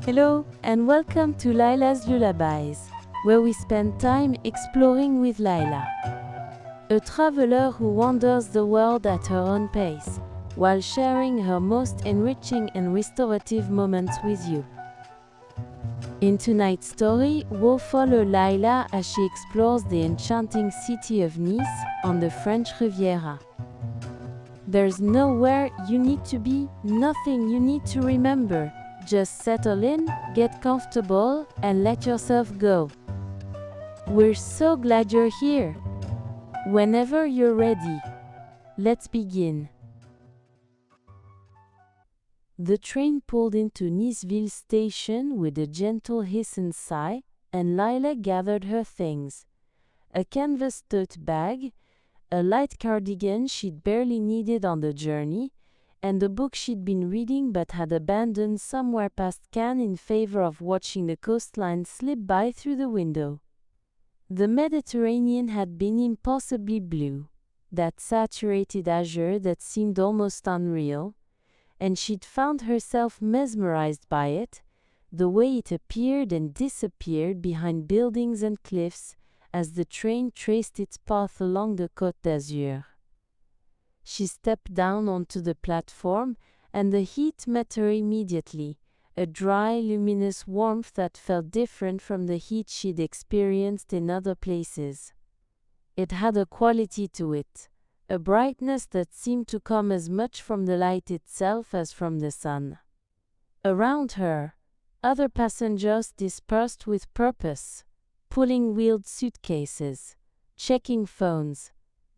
Hello, and welcome to Lyla's Lullabies, where we spend time exploring with Lyla, a traveler who wanders the world at her own pace, while sharing her most enriching and restorative moments with you. In tonight's story, we'll follow Lyla as she explores the enchanting city of Nice on the French Riviera. There's nowhere you need to be, nothing you need to remember. Just settle in, get comfortable, and let yourself go. We're so glad you're here. Whenever you're ready, let's begin. The train pulled into Niceville station with a gentle hiss and sigh, and Lyla gathered her things. A canvas tote bag, a light cardigan she'd barely needed on the journey, and a book she'd been reading but had abandoned somewhere past Cannes in favor of watching the coastline slip by through the window. The Mediterranean had been impossibly blue, that saturated azure that seemed almost unreal, and she'd found herself mesmerized by it, the way it appeared and disappeared behind buildings and cliffs as the train traced its path along the Côte d'Azur. She stepped down onto the platform, and the heat met her immediately, a dry, luminous warmth that felt different from the heat she'd experienced in other places. It had a quality to it, a brightness that seemed to come as much from the light itself as from the sun. Around her, other passengers dispersed with purpose, pulling wheeled suitcases, checking phones,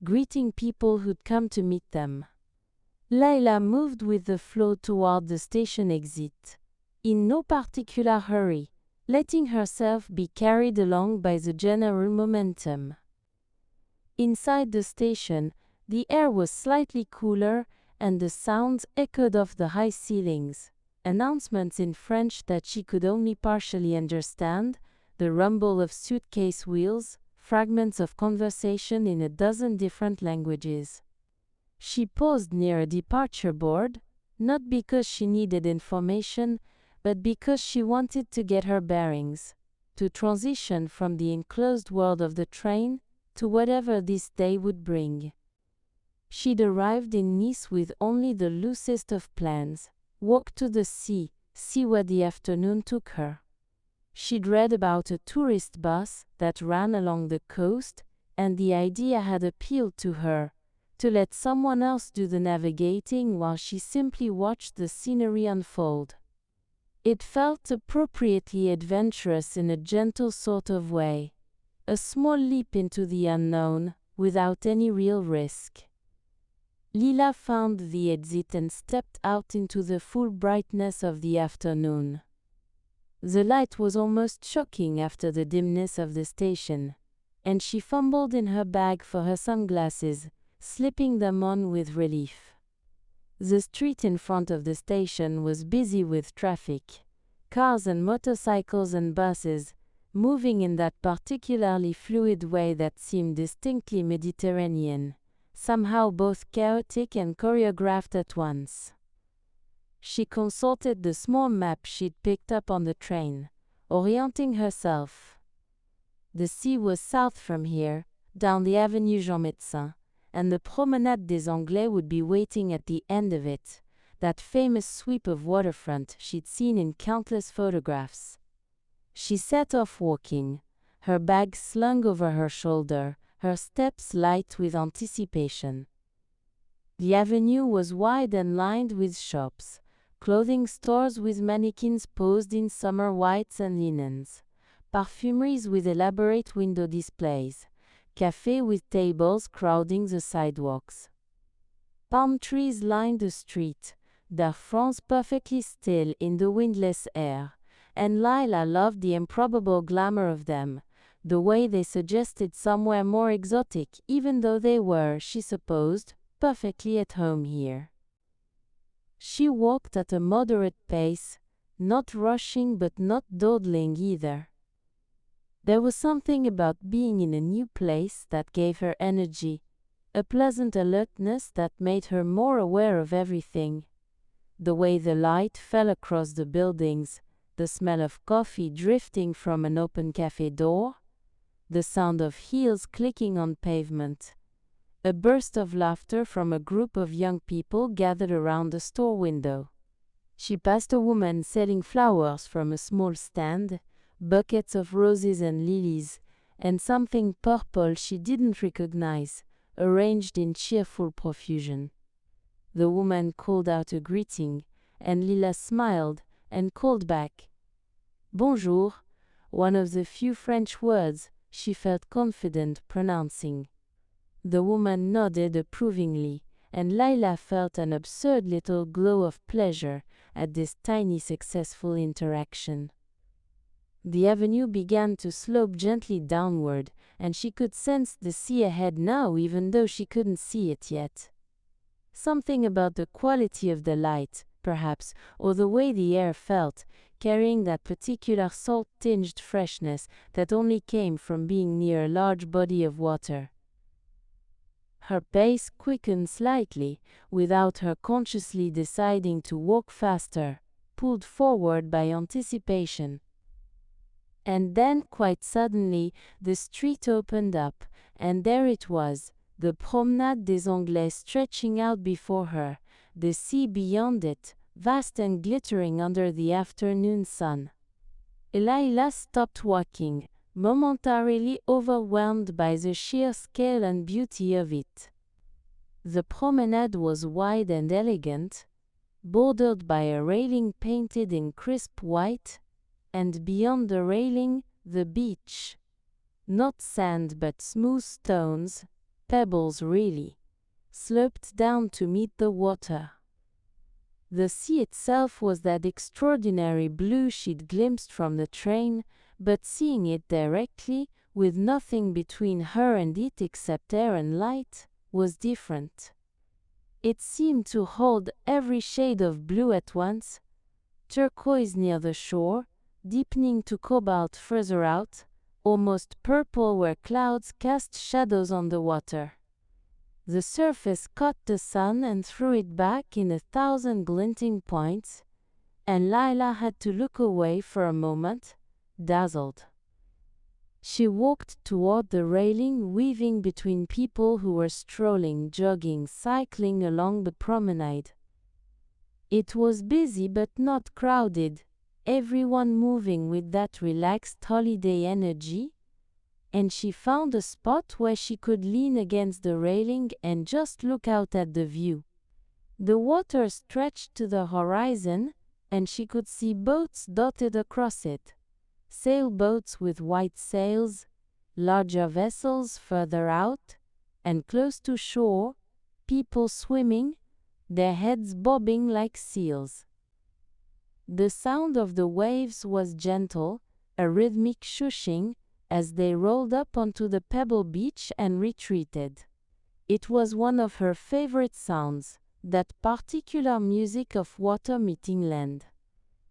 greeting people who'd come to meet them. Lyla moved with the flow toward the station exit, in no particular hurry, letting herself be carried along by the general momentum. Inside the station, the air was slightly cooler, and the sounds echoed off the high ceilings, announcements in French that she could only partially understand, the rumble of suitcase wheels, fragments of conversation in a dozen different languages. She paused near a departure board, not because she needed information, but because she wanted to get her bearings, to transition from the enclosed world of the train to whatever this day would bring. She'd arrived in Nice with only the loosest of plans: walk to the sea, see where the afternoon took her. She'd read about a tourist bus that ran along the coast, and the idea had appealed to her, to let someone else do the navigating while she simply watched the scenery unfold. It felt appropriately adventurous in a gentle sort of way, a small leap into the unknown, without any real risk. Lyla found the exit and stepped out into the full brightness of the afternoon. The light was almost shocking after the dimness of the station, and she fumbled in her bag for her sunglasses, slipping them on with relief. The street in front of the station was busy with traffic, cars and motorcycles and buses, moving in that particularly fluid way that seemed distinctly Mediterranean, somehow both chaotic and choreographed at once. She consulted the small map she'd picked up on the train, orienting herself. The sea was south from here, down the Avenue Jean Médecin, and the Promenade des Anglais would be waiting at the end of it, that famous sweep of waterfront she'd seen in countless photographs. She set off walking, her bag slung over her shoulder, her steps light with anticipation. The avenue was wide and lined with shops, clothing stores with mannequins posed in summer whites and linens, perfumeries with elaborate window displays, cafes with tables crowding the sidewalks. Palm trees lined the street, their fronds perfectly still in the windless air, and Lyla loved the improbable glamour of them, the way they suggested somewhere more exotic, even though they were, she supposed, perfectly at home here. She walked at a moderate pace, not rushing but not dawdling either. There was something about being in a new place that gave her energy, a pleasant alertness that made her more aware of everything. The way the light fell across the buildings, the smell of coffee drifting from an open cafe door, the sound of heels clicking on pavement, a burst of laughter from a group of young people gathered around the store window. She passed a woman selling flowers from a small stand, buckets of roses and lilies, and something purple she didn't recognize, arranged in cheerful profusion. The woman called out a greeting, and Lyla smiled and called back, "Bonjour," one of the few French words she felt confident pronouncing. The woman nodded approvingly, and Lyla felt an absurd little glow of pleasure at this tiny successful interaction. The avenue began to slope gently downward, and she could sense the sea ahead now even though she couldn't see it yet. Something about the quality of the light, perhaps, or the way the air felt, carrying that particular salt-tinged freshness that only came from being near a large body of water. Her pace quickened slightly, without her consciously deciding to walk faster, pulled forward by anticipation. And then, quite suddenly, the street opened up, and there it was, the Promenade des Anglais stretching out before her, the sea beyond it, vast and glittering under the afternoon sun. Lyla stopped walking, momentarily overwhelmed by the sheer scale and beauty of it. The promenade was wide and elegant, bordered by a railing painted in crisp white, and beyond the railing, the beach. Not sand but smooth stones, pebbles really, sloped down to meet the water. The sea itself was that extraordinary blue she'd glimpsed from the train, but seeing it directly, with nothing between her and it except air and light, was different. It seemed to hold every shade of blue at once, turquoise near the shore, deepening to cobalt further out, almost purple where clouds cast shadows on the water. The surface caught the sun and threw it back in 1,000 glinting points, and Lyla had to look away for a moment, dazzled. She walked toward the railing, weaving between people who were strolling, jogging, cycling along the promenade. It was busy but not crowded, everyone moving with that relaxed holiday energy, and she found a spot where she could lean against the railing and just look out at the view. The water stretched to the horizon, and she could see boats dotted across it, sailboats with white sails, larger vessels further out, and close to shore, people swimming, their heads bobbing like seals. The sound of the waves was gentle, a rhythmic shushing, as they rolled up onto the pebble beach and retreated. It was one of her favorite sounds, that particular music of water meeting land.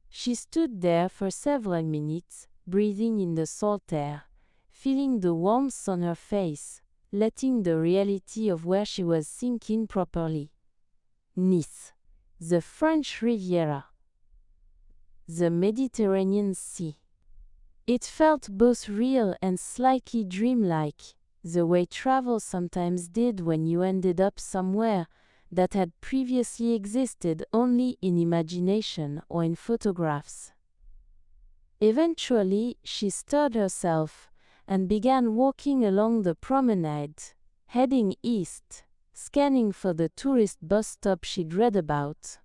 She stood there for several minutes, breathing in the salt air, feeling the warmth on her face, letting the reality of where she was sink in properly. Nice, the French Riviera, the Mediterranean Sea. It felt both real and slightly dreamlike, the way travel sometimes did when you ended up somewhere that had previously existed only in imagination or in photographs. Eventually, she stirred herself and began walking along the promenade, heading east, scanning for the tourist bus stop she'd read about.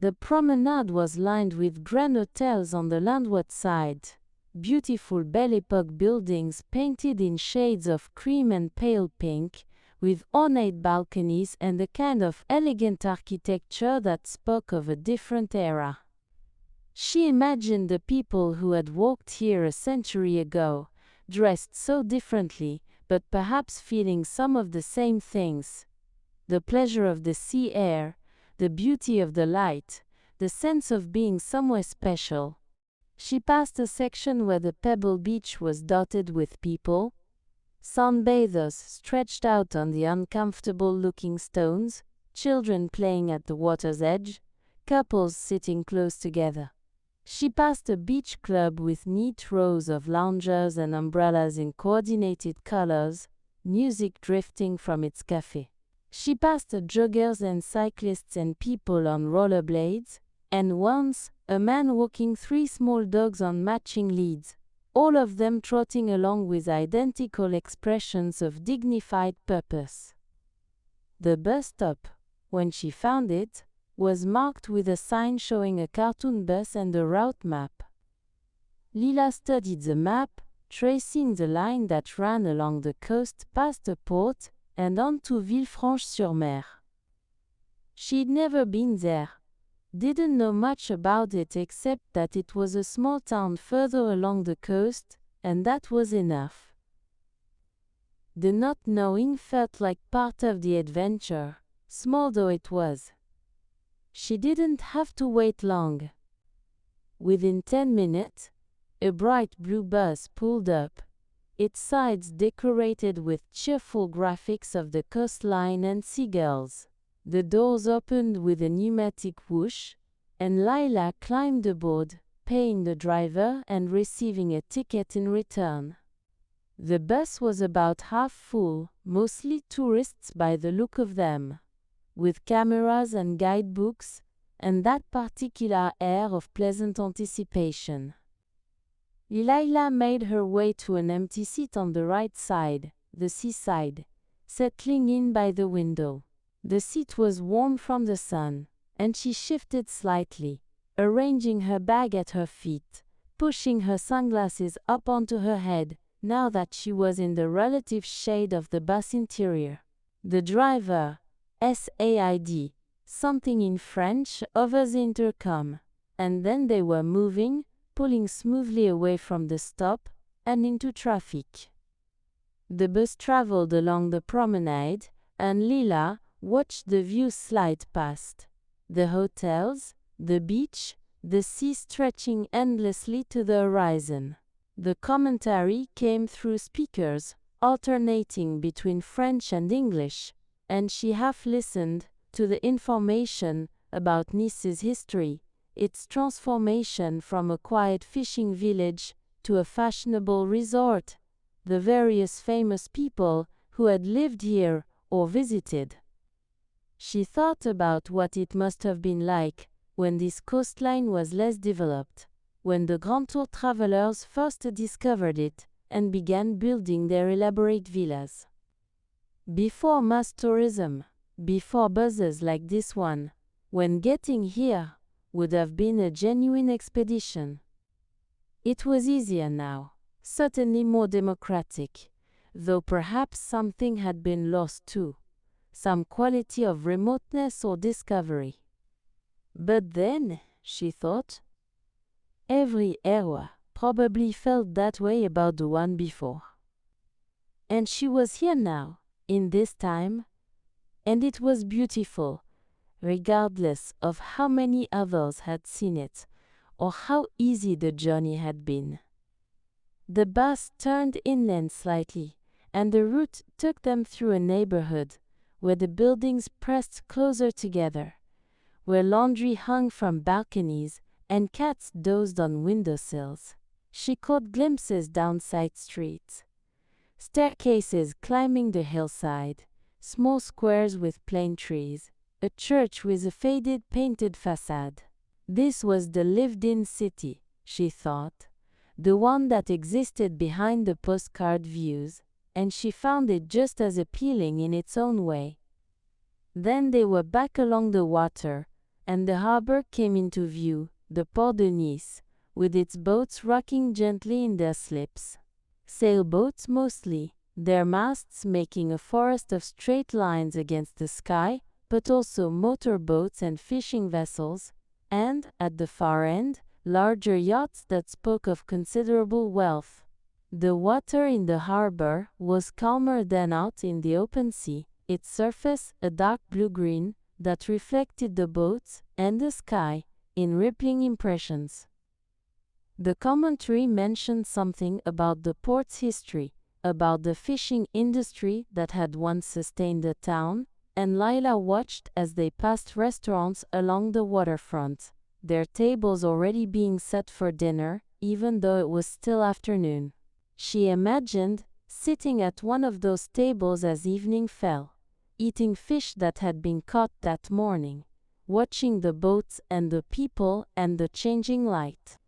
The promenade was lined with grand hotels on the landward side, beautiful Belle Époque buildings painted in shades of cream and pale pink, with ornate balconies and a kind of elegant architecture that spoke of a different era. She imagined the people who had walked here a century ago, dressed so differently, but perhaps feeling some of the same things. The pleasure of the sea air, the beauty of the light, the sense of being somewhere special. She passed a section where the pebble beach was dotted with people, sunbathers stretched out on the uncomfortable-looking stones, children playing at the water's edge, couples sitting close together. She passed a beach club with neat rows of loungers and umbrellas in coordinated colors, music drifting from its cafe. She passed joggers and cyclists and people on rollerblades, and once, a man walking 3 small dogs on matching leads, all of them trotting along with identical expressions of dignified purpose. The bus stop, when she found it, was marked with a sign showing a cartoon bus and a route map. Lyla studied the map, tracing the line that ran along the coast past a port and on to Villefranche-sur-Mer. She'd never been there, didn't know much about it except that it was a small town further along the coast, and that was enough. The not knowing felt like part of the adventure, small though it was. She didn't have to wait long. Within 10 minutes, a bright blue bus pulled up, its sides decorated with cheerful graphics of the coastline and seagulls. The doors opened with a pneumatic whoosh, and Lyla climbed aboard, paying the driver and receiving a ticket in return. The bus was about half full, mostly tourists by the look of them, with cameras and guidebooks, and that particular air of pleasant anticipation. Lyla made her way to an empty seat on the right side, the seaside, settling in by the window. The seat was warm from the sun, and she shifted slightly, arranging her bag at her feet, pushing her sunglasses up onto her head, now that she was in the relative shade of the bus interior. The driver, SAID, something in French over the intercom, and then they were moving, pulling smoothly away from the stop and into traffic. The bus traveled along the promenade, and Lyla watched the view slide past. The hotels, the beach, the sea stretching endlessly to the horizon. The commentary came through speakers, alternating between French and English, and she half listened to the information about Nice's history, its transformation from a quiet fishing village to a fashionable resort, the various famous people who had lived here or visited. She thought about what it must have been like when this coastline was less developed, when the Grand Tour travelers first discovered it and began building their elaborate villas. Before mass tourism, before buses like this one, when getting here would have been a genuine expedition. It was easier now, certainly more democratic, though perhaps something had been lost too, some quality of remoteness or discovery. But then, she thought, every era probably felt that way about the one before. And she was here now, in this time, and it was beautiful, regardless of how many others had seen it, or how easy the journey had been. The bus turned inland slightly, and the route took them through a neighborhood where the buildings pressed closer together, where laundry hung from balconies and cats dozed on windowsills. She caught glimpses down side streets, staircases climbing the hillside, small squares with plane trees, a church with a faded painted facade. This was the lived-in city, she thought, the one that existed behind the postcard views, and she found it just as appealing in its own way. Then they were back along the water, and the harbor came into view, the Port de Nice, with its boats rocking gently in their slips. Sailboats mostly, their masts making a forest of straight lines against the sky, but also motorboats and fishing vessels, and, at the far end, larger yachts that spoke of considerable wealth. The water in the harbor was calmer than out in the open sea, its surface a dark blue-green that reflected the boats and the sky in rippling impressions. The commentary mentioned something about the port's history, about the fishing industry that had once sustained the town, and Lyla watched as they passed restaurants along the waterfront. their tables already being set for dinner, even though it was still afternoon. She imagined sitting at one of those tables as evening fell, eating fish that had been caught that morning, watching the boats and the people and the changing light.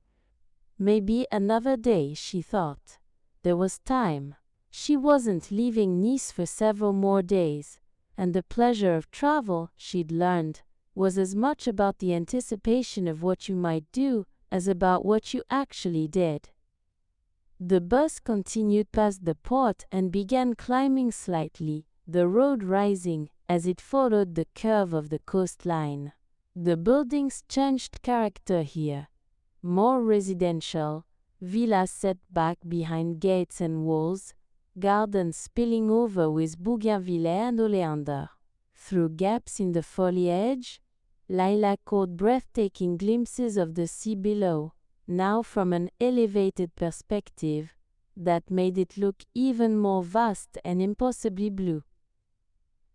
Maybe another day, she thought. There was time. She wasn't leaving Nice for several more days, and the pleasure of travel, she'd learned, was as much about the anticipation of what you might do as about what you actually did. The bus continued past the port and began climbing slightly, the road rising as it followed the curve of the coastline. The buildings changed character here. More residential, villas set back behind gates and walls, gardens spilling over with bougainvillea and oleander. Through gaps in the foliage, Lyla caught breathtaking glimpses of the sea below, now from an elevated perspective that made it look even more vast and impossibly blue.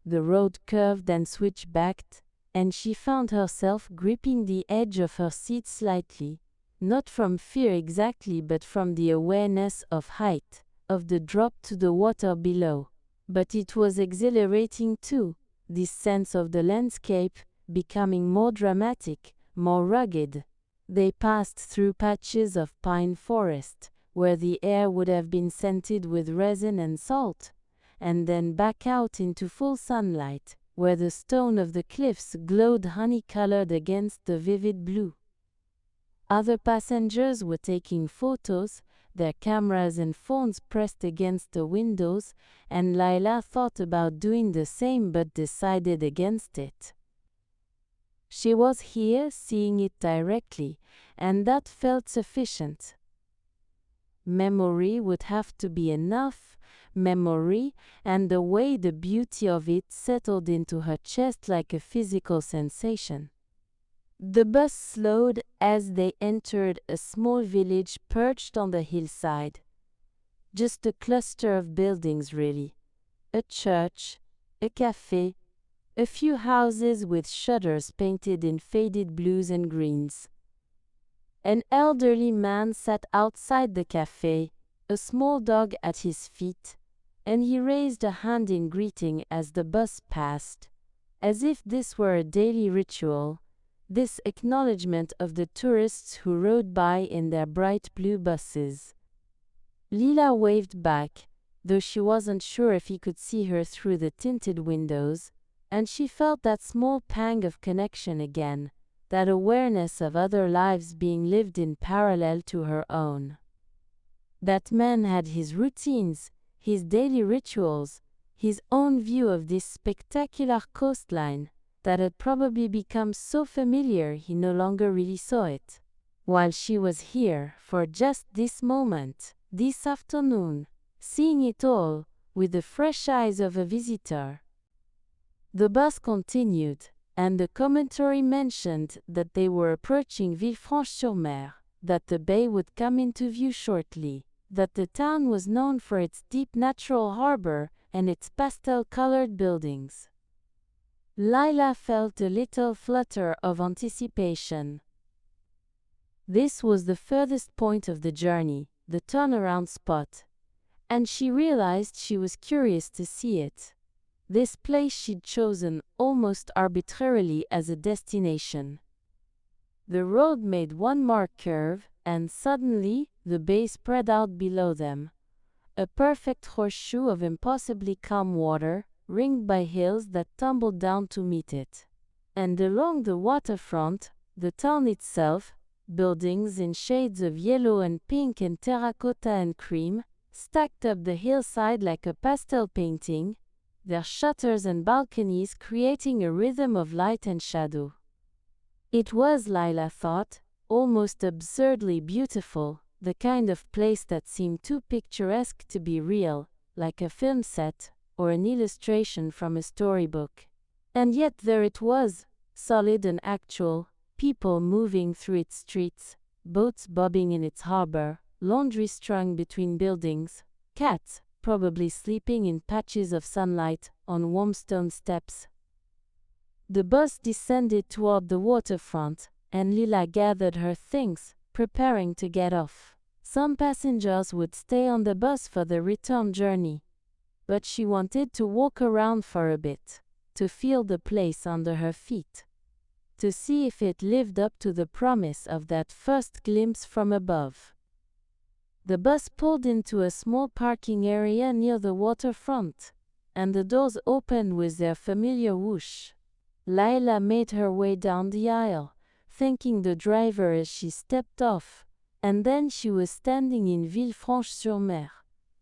The road curved and switchbacked, and she found herself gripping the edge of her seat slightly, not from fear exactly but from the awareness of height, of the drop to the water below. But it was exhilarating too, this sense of the landscape becoming more dramatic, more rugged. They passed through patches of pine forest, where the air would have been scented with resin and salt, and then back out into full sunlight, where the stone of the cliffs glowed honey-colored against the vivid blue. Other passengers were taking photos, their cameras and phones pressed against the windows, and Lyla thought about doing the same but decided against it. She was here, seeing it directly, and that felt sufficient. Memory would have to be enough, memory, and the way the beauty of it settled into her chest like a physical sensation. The bus slowed as they entered a small village perched on the hillside. Just a cluster of buildings, really. A church, a cafe, a few houses with shutters painted in faded blues and greens. An elderly man sat outside the cafe, a small dog at his feet, and he raised a hand in greeting as the bus passed, as if this were a daily ritual, this acknowledgement of the tourists who rode by in their bright blue buses. Lyla waved back, though she wasn't sure if he could see her through the tinted windows, and she felt that small pang of connection again, that awareness of other lives being lived in parallel to her own. That man had his routines, his daily rituals, his own view of this spectacular coastline, that had probably become so familiar he no longer really saw it. While she was here, for just this moment, this afternoon, seeing it all, with the fresh eyes of a visitor. The bus continued, and the commentary mentioned that they were approaching Villefranche-sur-Mer, that the bay would come into view shortly, that the town was known for its deep natural harbor and its pastel-colored buildings. Lyla felt a little flutter of anticipation. This was the furthest point of the journey, the turnaround spot, and she realized she was curious to see it. This place she'd chosen almost arbitrarily as a destination. The road made one more curve, and suddenly the bay spread out below them, a perfect horseshoe of impossibly calm water, ringed by hills that tumbled down to meet it. And along the waterfront, the town itself, buildings in shades of yellow and pink and terracotta and cream, stacked up the hillside like a pastel painting, their shutters and balconies creating a rhythm of light and shadow. It was, Lyla thought, almost absurdly beautiful, the kind of place that seemed too picturesque to be real, like a film set, or an illustration from a storybook. And yet there it was, solid and actual, people moving through its streets, boats bobbing in its harbor, laundry strung between buildings, cats, probably sleeping in patches of sunlight on warm stone steps. The bus descended toward the waterfront, and Lyla gathered her things, preparing to get off. Some passengers would stay on the bus for the return journey, but she wanted to walk around for a bit, to feel the place under her feet, to see if it lived up to the promise of that first glimpse from above. The bus pulled into a small parking area near the waterfront, and the doors opened with their familiar whoosh. Lyla made her way down the aisle, thanking the driver as she stepped off, and then she was standing in Villefranche-sur-Mer,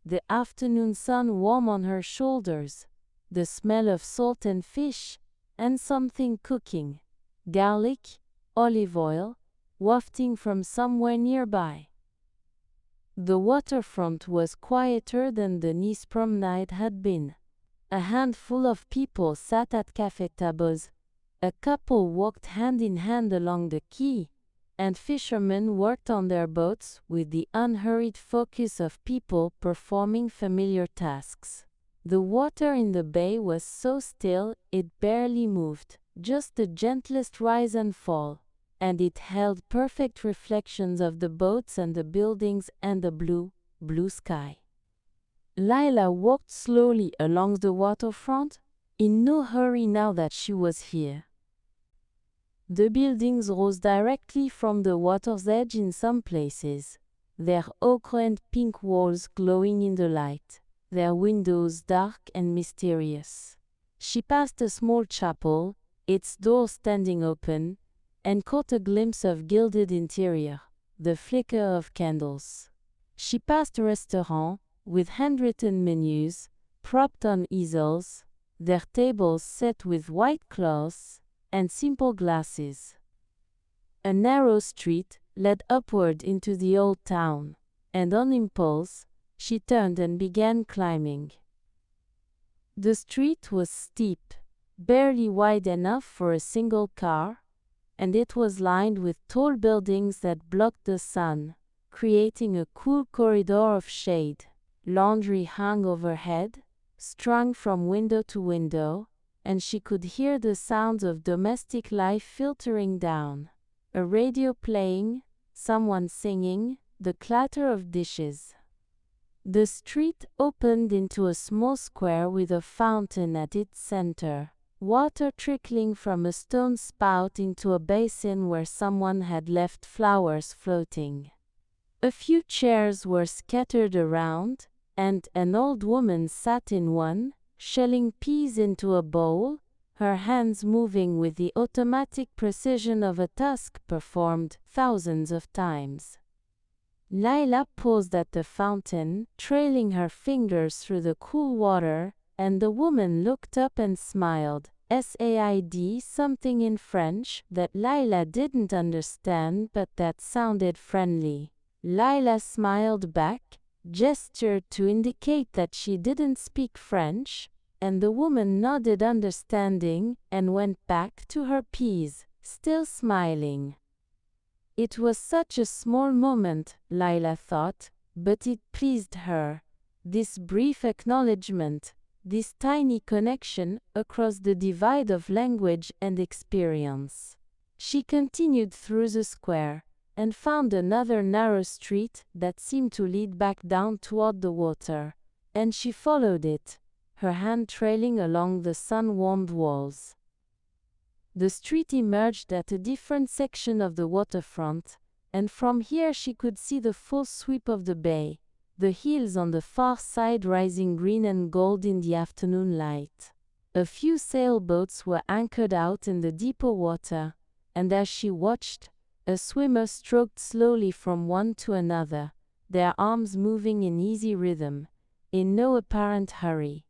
the afternoon sun warm on her shoulders, the smell of salt and fish, and something cooking, garlic, olive oil, wafting from somewhere nearby. The waterfront was quieter than the Nice Promenade had been. A handful of people sat at café tables, a couple walked hand in hand along the quay, and fishermen worked on their boats with the unhurried focus of people performing familiar tasks. The water in the bay was so still it barely moved, just the gentlest rise and fall, and it held perfect reflections of the boats and the buildings and the blue sky. Lyla walked slowly along the waterfront, in no hurry now that she was here. The buildings rose directly from the water's edge in some places, their ochre and pink walls glowing in the light, their windows dark and mysterious. She passed a small chapel, its door standing open, and caught a glimpse of gilded interior, the flicker of candles. She passed a restaurant, with handwritten menus, propped on easels, their tables set with white cloths and simple glasses. A narrow street led upward into the old town, and on impulse, she turned and began climbing. The street was steep, barely wide enough for a single car, and it was lined with tall buildings that blocked the sun, creating a cool corridor of shade. Laundry hung overhead, strung from window to window, and she could hear the sounds of domestic life filtering down. A radio playing, someone singing, the clatter of dishes. The street opened into a small square with a fountain at its center, water trickling from a stone spout into a basin where someone had left flowers floating. A few chairs were scattered around, and an old woman sat in one, shelling peas into a bowl, her hands moving with the automatic precision of a task performed thousands of times. Lyla paused at the fountain, trailing her fingers through the cool water, and the woman looked up and smiled, said something in French that Lyla didn't understand but that sounded friendly. Lyla smiled back, gestured to indicate that she didn't speak French, and the woman nodded understanding and went back to her peas, still smiling. It was such a small moment, Lyla thought, but it pleased her. This brief acknowledgement, this tiny connection across the divide of language and experience. She continued through the square, and found another narrow street that seemed to lead back down toward the water, and she followed it, her hand trailing along the sun-warmed walls. The street emerged at a different section of the waterfront, and from here she could see the full sweep of the bay, the hills on the far side rising green and gold in the afternoon light. A few sailboats were anchored out in the deeper water, and as she watched, a swimmer stroked slowly from one to another, their arms moving in easy rhythm, in no apparent hurry.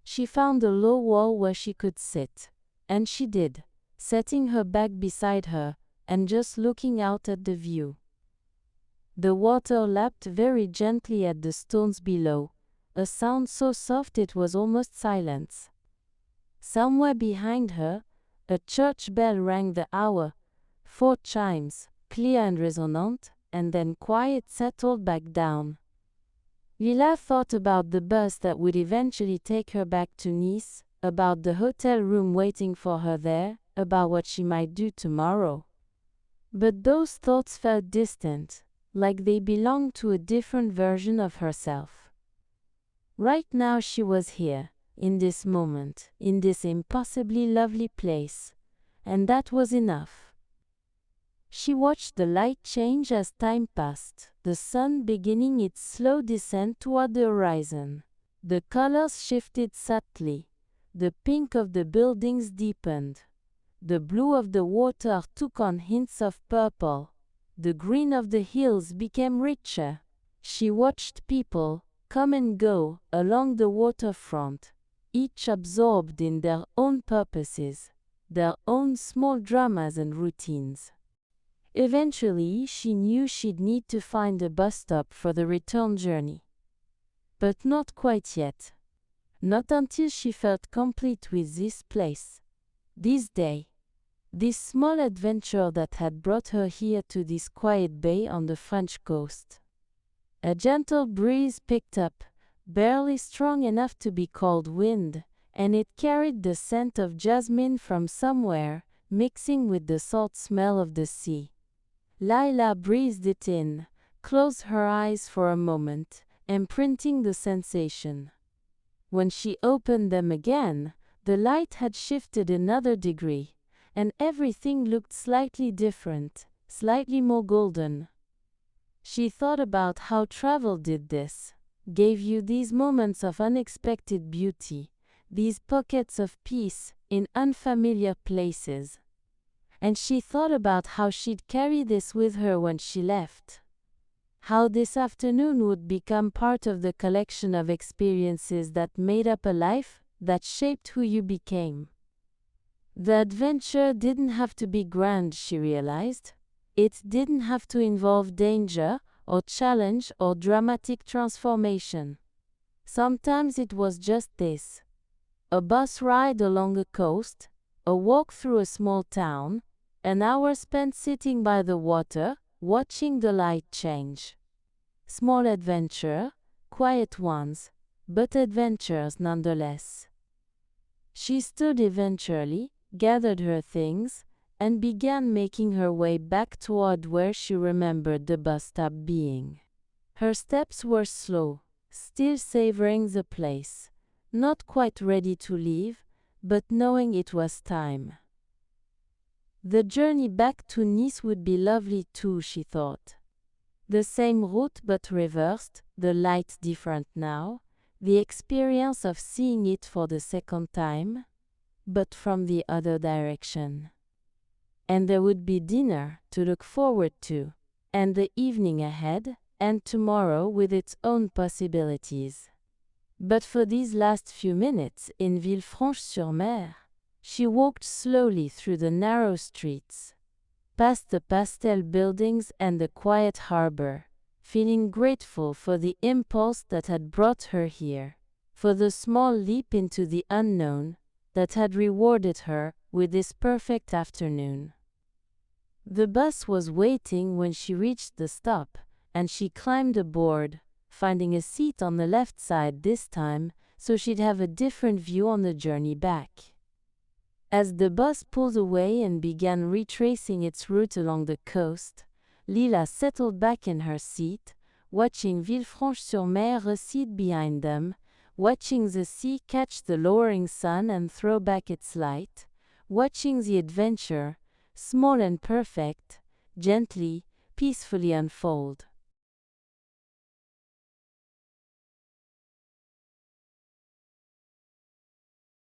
She found a low wall where she could sit, and she did, setting her bag beside her, and just looking out at the view. The water lapped very gently at the stones below, a sound so soft it was almost silence. Somewhere behind her, a church bell rang the hour, 4 chimes, clear and resonant, and then quiet settled back down. Lyla thought about the bus that would eventually take her back to Nice, about the hotel room waiting for her there, about what she might do tomorrow. But those thoughts felt distant, like they belonged to a different version of herself. Right now she was here, in this moment, in this impossibly lovely place, and that was enough. She watched the light change as time passed, the sun beginning its slow descent toward the horizon. The colors shifted subtly. The pink of the buildings deepened. The blue of the water took on hints of purple. The green of the hills became richer. She watched people come and go along the waterfront, each absorbed in their own purposes, their own small dramas and routines. Eventually, she knew she'd need to find a bus stop for the return journey. But not quite yet. Not until she felt complete with this place, this day, this small adventure that had brought her here to this quiet bay on the French coast. A gentle breeze picked up, barely strong enough to be called wind, and it carried the scent of jasmine from somewhere, mixing with the salt smell of the sea. Lyla breathed it in, closed her eyes for a moment, imprinting the sensation. When she opened them again, the light had shifted another degree, and everything looked slightly different, slightly more golden. She thought about how travel did this, gave you these moments of unexpected beauty, these pockets of peace in unfamiliar places. And she thought about how she'd carry this with her when she left. How this afternoon would become part of the collection of experiences that made up a life, that shaped who you became. The adventure didn't have to be grand, she realized. It didn't have to involve danger, or challenge, or dramatic transformation. Sometimes it was just this. A bus ride along a coast, a walk through a small town, an hour spent sitting by the water, watching the light change. Small adventure, quiet ones, but adventures nonetheless. She stood eventually, gathered her things, and began making her way back toward where she remembered the bus stop being. Her steps were slow, still savoring the place, not quite ready to leave, but knowing it was time. The journey back to Nice would be lovely too, she thought. The same route but reversed, the light different now, the experience of seeing it for the second time, but from the other direction. And there would be dinner to look forward to, and the evening ahead, and tomorrow with its own possibilities. But for these last few minutes in Villefranche-sur-Mer, she walked slowly through the narrow streets, past the pastel buildings and the quiet harbor, feeling grateful for the impulse that had brought her here, for the small leap into the unknown that had rewarded her with this perfect afternoon. The bus was waiting when she reached the stop, and she climbed aboard, finding a seat on the left side this time so she'd have a different view on the journey back. As the bus pulled away and began retracing its route along the coast, Lyla settled back in her seat, watching Villefranche-sur-Mer recede behind them, watching the sea catch the lowering sun and throw back its light, watching the adventure, small and perfect, gently, peacefully unfold.